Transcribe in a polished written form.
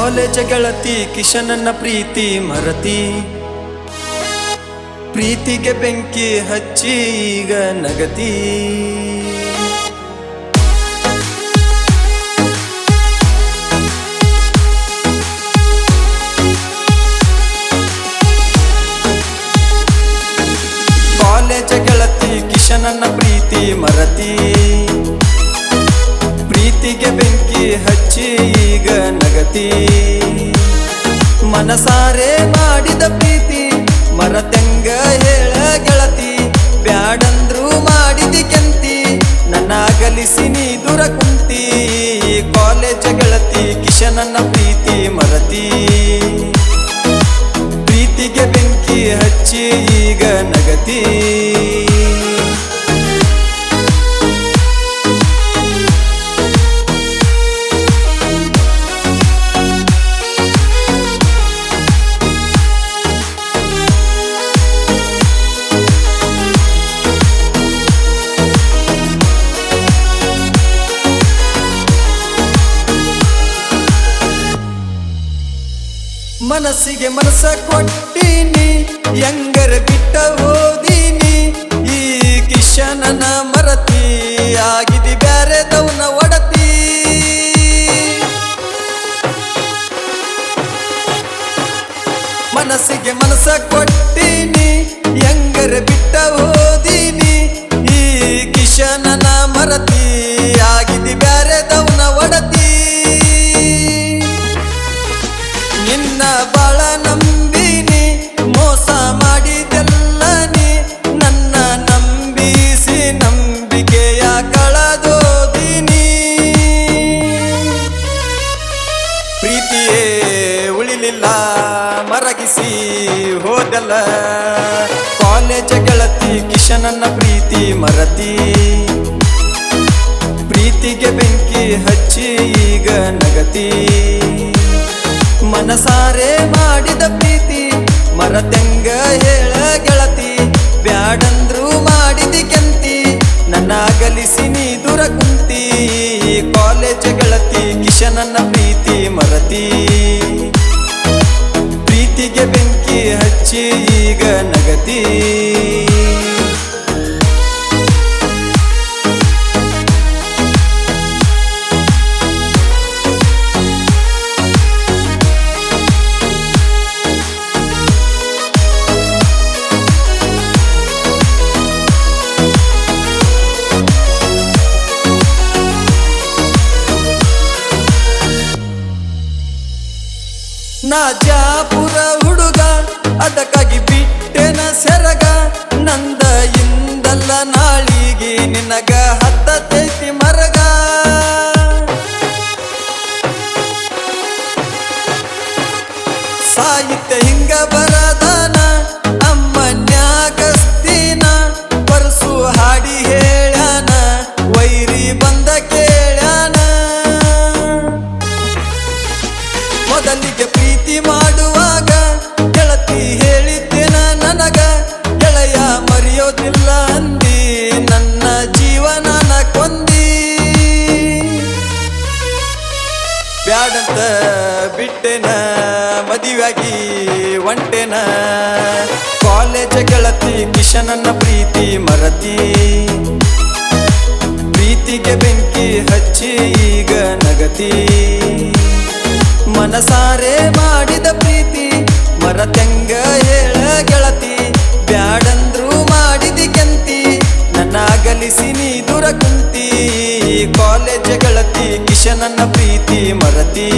College ಗೆಳತಿ ಕಿಶನನ್ನ ಪ್ರೀತಿ ಮರತಿ, ಪ್ರೀತಿಗೆ ಬೆಂಕಿ ಹಚ್ಚಿ ಈಗ ನಗತಿ. ಕಾಲೇಜ ಗೆಳತಿ ಕಿಶನನ್ನ ಪ್ರೀತಿ ಮರತಿ, ಪ್ರೀತಿಗೆ ಬೆಂಕಿ ಹಚ್ಚಿ ಈಗ ನಗತಿ. ಮನಸಾರೆ ಮಾಡಿದ ಪ್ರೀತಿ ಮರತೆಂಗ ಹೇಳ ಗೆಳತಿ, ಬ್ಯಾಡಂದ್ರು ಮಾಡಿದಿ ಕೆಂತಿ ನನ್ನ ಅಗಲಿಸಿ ನೀ ದೂರ ಕುಂತಿ. ಕಾಲೇಜ ಗೆಳತಿ ಕಿಶನನ್ನ ಪ್ರೀತಿ ಮರತಿ, ಪ್ರೀತಿಗೆ ಬೆಂಕಿ ಹಚ್ಚಿ ಈಗ ನಗತಿ. ಮನಸ್ಸಿಗೆ ಮನಸ್ಸ ಕೊಟ್ಟೀನಿ, ಹೆಂಗರ ಬಿಟ್ಟ ಹೋದೀನಿ. ಈ ಕಿಶನನ ಮರತಿ ಆಗಿದಿ ಬ್ಯಾರೆದವನ ಒಡತಿ. ಮನಸ್ಸಿಗೆ ಮನಸ್ಸ ಕೊಟ್ಟೀನಿ, ಹೆಂಗರ ಬಿಟ್ಟ ಹೋದೀನಿ. ಈ ಕಿಶನನ ಮರತಿ ಆಗಿದಿ ಬ್ಯಾರೆದವನ ಒಡತಿ. ನಿನ್ನ ಬಾಳ ನಂಬಿನಿ, ಮೋಸ ಮಾಡಿದೆಲ್ಲ ನೀ ನನ್ನ ನಂಬಿಸಿ ನಂಬಿಕೆಯ ಕಳೆದೋದಿನಿ. ಪ್ರೀತಿಯೇ ಉಳಿಲಿಲ್ಲ ಮರಗಿಸಿ ಹೋದಲ್ಲ. ಕಾಲೇಜ ಗೆಳತಿ ಕಿಶನನ್ನ ಪ್ರೀತಿ ಮರತಿ, ಪ್ರೀತಿಗೆ ಬೆಂಕಿ ಹಚ್ಚಿ ಈಗ ನಗತಿ. ಮನಸಾರೆ ಮಾಡಿದ ಪ್ರೀತಿ ಮರತೆಂಗ ಹೇಳ ಗೆಳತಿ, ಬ್ಯಾಡಂದ್ರು ಮಾಡಿದಿ ಕೆಂತಿ ನನ್ನ ಅಗಲಿಸಿ ನೀ ದೂರ ಕುಂತಿ. ಕಾಲೇಜ ಗೆಳತಿ ಕಿಶನನ್ನ ಪ್ರೀತಿ ಮರತಿ, ಪ್ರೀತಿಗೆ ಬೆಂಕಿ ಹಚ್ಚಿ ಈಗ ನಗತಿ. ನಾ ಜಾಪುರ ಹುಡುಗ ಅದಕ್ಕಾಗಿ ಬಿಟ್ಟೆನ ಸೆರಗ, ನಂದ ಇಂದಲ್ಲ ನಾಳಿಗೆ ನಿನಗ ಹತ್ತತೈತಿ ಮರಗ. ಸಾಹಿತ್ಯ ಹಿಂಗ ಬರದಾನ ಅಮ್ಮನ್ಯಾಗಸ್ತೀನ, ಪರಸು ಹಾಡಿ ಹೇಳ್ಯಾನ ವೈರಿ ಬಂದ ಕೇಳ್ಯಾನ. ಮೊದಲಿಗೆ ಪ್ರೀತಿ ಮಾಡುವಾಗ ಗೆಳತಿ ಹೇಳಿದ್ದೇನ ನನಗ, ಗೆಳೆಯ ಮರೆಯೋದಿಲ್ಲ ಅಂದಿ ನನ್ನ ಜೀವನನ ಕೊಂದಿ. ಬ್ಯಾಡಂತ ಬಿಟ್ಟೆನ ಮದುವೆಯಾಗಿ ಒಂಟೆನ. ಕಾಲೇಜ ಗೆಳತಿ ಕಿಶನನ್ನ ಪ್ರೀತಿ ಮರತಿ, ಪ್ರೀತಿಗೆ ಬೆಂಕಿ ಹಚ್ಚಿ ಈಗ ನಗತಿ. ಮನಸಾರೆ ಮಾಡಿದ ಪ್ರೀತಿ ಮರತೆಂಗ ಹೇಳ ಗೆಳತಿ, ಬ್ಯಾಡಂದ್ರು ಮಾಡಿದಿ ಕೆಂತಿ ನನ್ನ ಅಗಲಿಸಿ ನೀ ದೂರ ಕುಂತಿ. ಕಾಲೇಜ ಗೆಳತಿ ಕಿಶನನ್ನ ಪ್ರೀತಿ ಮರತಿ.